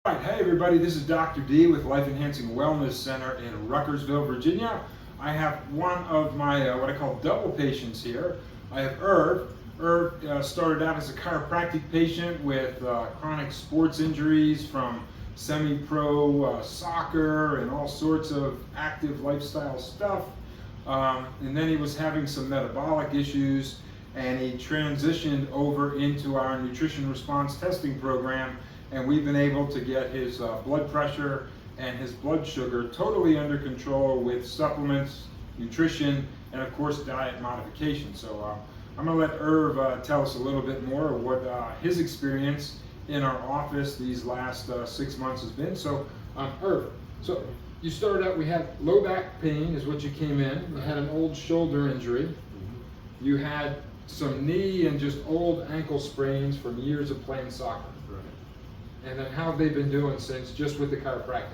Hey everybody, this is Dr. D with Life Enhancing Wellness Center in Ruckersville, Virginia. I have one of my what I call double patients here. I have Irv. Irv started out as a chiropractic patient with chronic sports injuries from semi-pro soccer and all sorts of active lifestyle stuff. And then he was having some metabolic issues, and he transitioned over into our nutrition response testing program, and we've been able to get his blood pressure and his blood sugar totally under control with supplements, nutrition, and of course diet modification. So I'm going to let Irv tell us a little bit more of what his experience in our office these last 6 months has been. So Irv, so you started out, we had low back pain is what you came in. You had an old shoulder injury. You had some knee and just old ankle sprains from years of playing soccer. And then how have they been doing since, just with the chiropractic?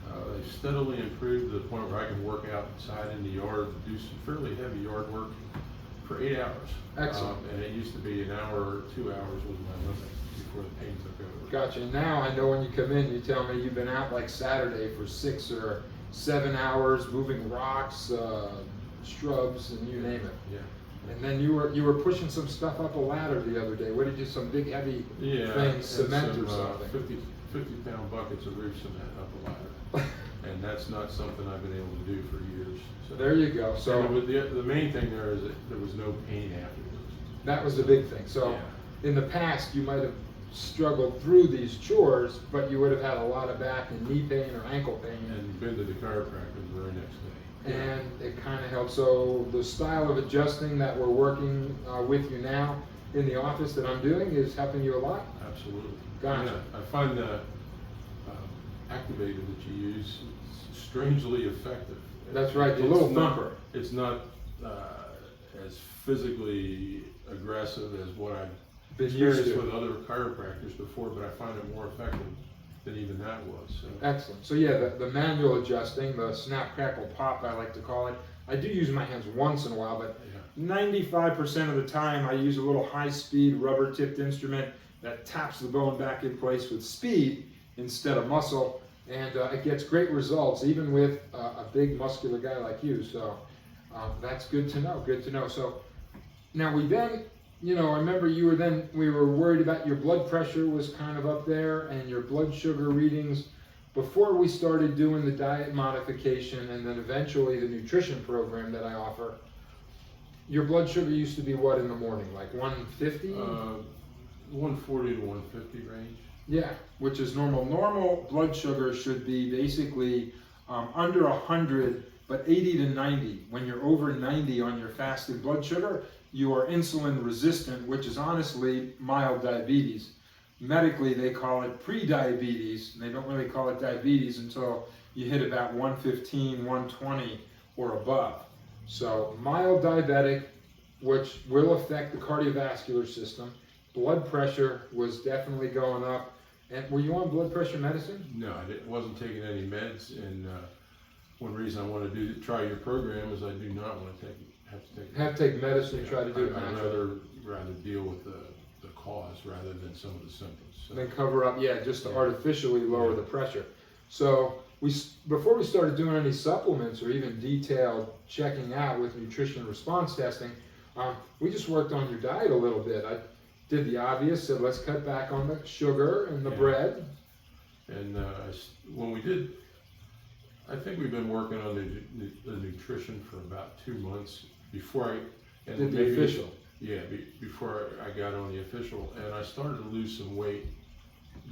They steadily improved to the point where I can work outside in the yard, do some fairly heavy yard work for 8 hours. Excellent. And it used to be an hour or 2 hours was my limit before the pain took over. Gotcha. And now I know when you come in, you tell me you've been out like Saturday for 6 or 7 hours, moving rocks, shrubs, and you name it. Yeah. And then you were pushing some stuff up a ladder the other day. What did you, some big heavy things, cement some, or something? 50-pound buckets of roof cement up a ladder. And that's not something I've been able to do for years. So there you go. So the main thing there is that there was no pain afterwards. That was the big thing. So yeah. In the past, you might have struggled through these chores, but you would have had a lot of back and knee pain or ankle pain. And been to the chiropractor the very next day. And it kind of helps. So the style of adjusting that we're working with you now in the office that I'm doing is helping you a lot? Absolutely. Gotcha. Yeah, I find the activator that you use strangely effective. That's right, the little thumper. It's not as physically aggressive as what I've Been used experienced to with other chiropractors before, but I find it more effective than even that was. So. Excellent. So yeah, the manual adjusting, the snap, crackle, pop, I like to call it. I do use my hands once in a while, but 95% of the time I use a little high-speed rubber-tipped instrument that taps the bone back in place with speed instead of muscle, and it gets great results even with a big muscular guy like you. So that's good to know. Good to know. So now we then, I remember we were worried about your blood pressure was kind of up there and your blood sugar readings before we started doing the diet modification and then eventually the nutrition program that I offer. Your blood sugar used to be what in the morning, like 150? 140 to 150 range. Yeah, which is normal. Normal blood sugar should be basically under 100, but 80 to 90. When you're over 90 on your fasted blood sugar, you are insulin resistant, which is honestly mild diabetes. Medically, they call it pre-diabetes, and they don't really call it diabetes until you hit about 115, 120 or above. So mild diabetic, which will affect the cardiovascular system. Blood pressure was definitely going up. And were you on blood pressure medicine? No, I wasn't taking any meds, and one reason I want to try your program is I do not want to have to take medicine and try to do it naturally. I'd rather deal with the cause rather than some of the symptoms. So. Then cover up, just to artificially lower the pressure. So before we started doing any supplements or even detailed checking out with nutrition response testing, we just worked on your diet a little bit. I did the obvious, said let's cut back on the sugar and the bread. And when we did, I think we've been working on the nutrition for about 2 months before I did the official. Yeah, before I got on the official, and I started to lose some weight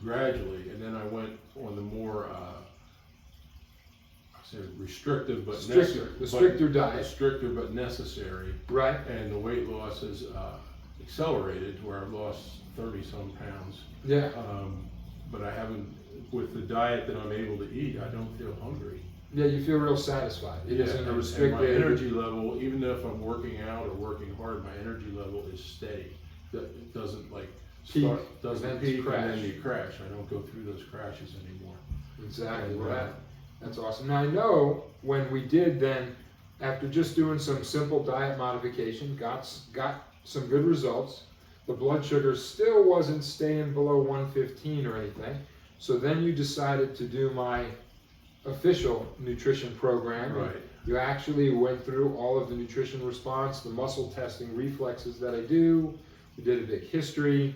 gradually, and then I went on the more restrictive but stricter diet. Stricter but necessary. Right. And the weight loss has accelerated to where I've lost 30-some pounds. Yeah. But I haven't, with the diet that I'm able to eat, I don't feel hungry. Yeah, you feel real satisfied. It isn't a restricted. And my energy level, even though if I'm working out or working hard, my energy level is steady. It doesn't doesn't peak and then you crash. I don't go through those crashes anymore. Exactly. Well, that's awesome. Now I know when we did then, after just doing some simple diet modification, got some good results. The blood sugar still wasn't staying below 115 or anything. So then you decided to do my official nutrition program. Right. You actually went through all of the nutrition response, the muscle testing reflexes that I do. We did a big history,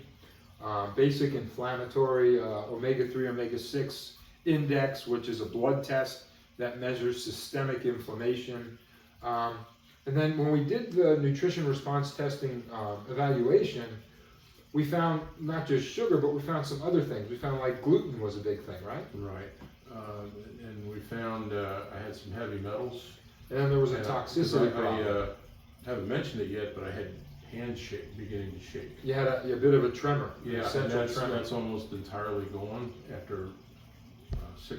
basic inflammatory, omega-3, omega-6 index, which is a blood test that measures systemic inflammation. And then when we did the nutrition response testing evaluation, we found not just sugar, but we found some other things. We found like gluten was a big thing, right? Right. And we found I had some heavy metals. And then there was a toxicity problem. I haven't mentioned it yet, but I had hand shake, beginning to shake. You had a bit of a tremor. Yeah, and that's almost entirely gone after 8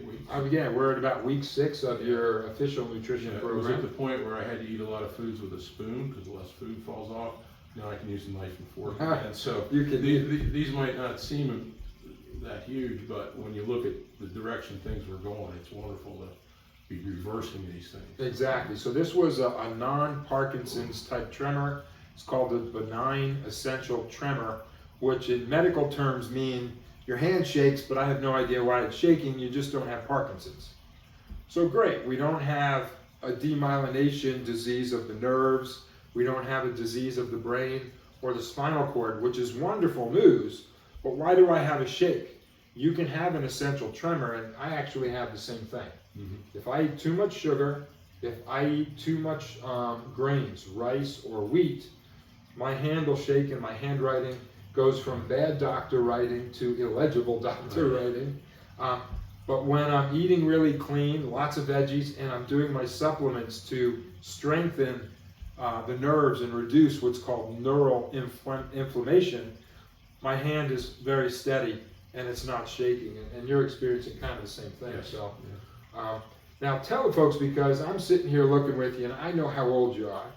weeks. Again, we're at about week 6 of your official nutrition program. It was at the point where I had to eat a lot of foods with a spoon because less food falls off. Now I can use a knife and fork. And so these might not seem that huge, but when you look at the direction things were going, it's wonderful to be reversing these things. Exactly. So this was a non-Parkinson's type tremor. It's called a benign essential tremor, which in medical terms mean your hand shakes, but I have no idea why it's shaking. You just don't have Parkinson's. So great. We don't have a demyelination disease of the nerves. We don't have a disease of the brain or the spinal cord, which is wonderful news. But why do I have a shake? You can have an essential tremor, and I actually have the same thing. Mm-hmm. If I eat too much sugar, if I eat too much grains, rice or wheat, my hand will shake and my handwriting goes from bad doctor writing to illegible doctor writing. But when I'm eating really clean, lots of veggies, and I'm doing my supplements to strengthen the nerves and reduce what's called neural inflammation, my hand is very steady and it's not shaking. And you're experiencing kind of the same thing. Yes. So now tell the folks, because I'm sitting here looking with you and I know how old you are.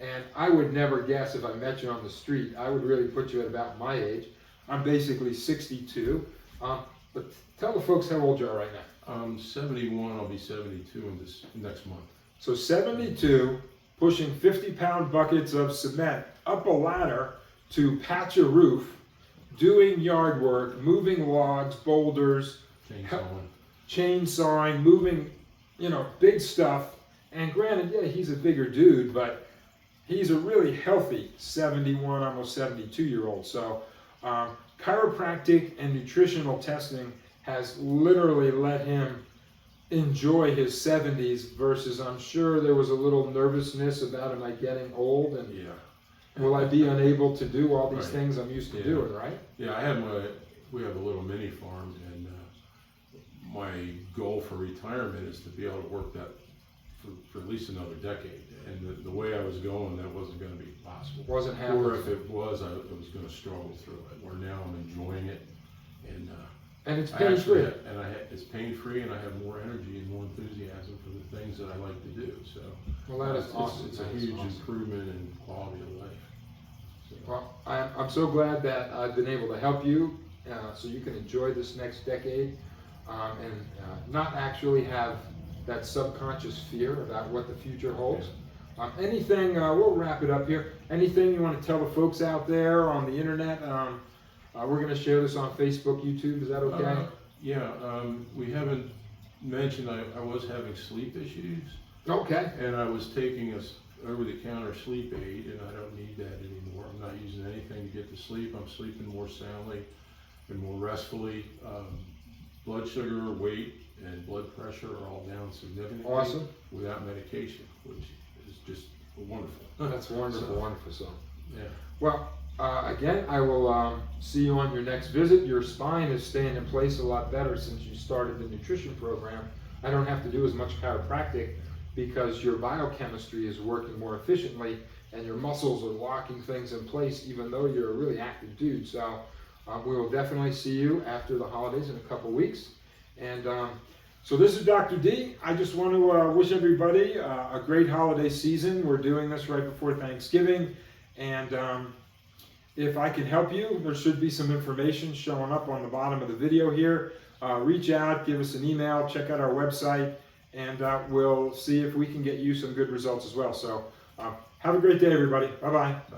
And I would never guess if I met you on the street. I would really put you at about my age. I'm basically 62. But tell the folks how old you are right now. I'm 71. I'll be 72 in this next month. So 72, pushing 50-pound buckets of cement up a ladder to patch a roof, doing yard work, moving logs, boulders, chainsawing, moving, big stuff. And granted, yeah, he's a bigger dude, but he's a really healthy 71, almost 72-year-old. So chiropractic and nutritional testing has literally let him enjoy his 70s versus I'm sure there was a little nervousness about am I getting old and will I be unable to do all these things I'm used to doing, right? Yeah, we have a little mini farm, and my goal for retirement is to be able to work that for at least another decade. And the way I was going, that wasn't going to be possible. Wasn't happening. Or if it was, I was going to struggle through it. Where now I'm enjoying it, and it's pain-free. It's pain-free, and I have more energy and more enthusiasm for the things that I like to do. So, well, that is awesome. It's a huge improvement in quality of life. So. Well, I'm so glad that I've been able to help you, so you can enjoy this next decade, and not actually have that subconscious fear about what the future holds. Anything, we'll wrap it up here. Anything you want to tell the folks out there on the internet? We're going to share this on Facebook, YouTube. Is that okay? We haven't mentioned I was having sleep issues. Okay. And I was taking a over-the-counter sleep aid, and I don't need that anymore. I'm not using anything to get to sleep. I'm sleeping more soundly and more restfully. Blood sugar, weight, and blood pressure are all down significantly. Awesome. Without medication, which is just wonderful. That's wonderful, wonderful. So, yeah. Well, again, I will see you on your next visit. Your spine is staying in place a lot better since you started the nutrition program. I don't have to do as much chiropractic because your biochemistry is working more efficiently and your muscles are locking things in place even though you're a really active dude. So we will definitely see you after the holidays in a couple weeks. And so this is Dr. D. I just want to wish everybody a great holiday season. We're doing this right before Thanksgiving. And if I can help you, there should be some information showing up on the bottom of the video here. Reach out, give us an email, check out our website, and we'll see if we can get you some good results as well. So have a great day, everybody. Bye-bye. Bye.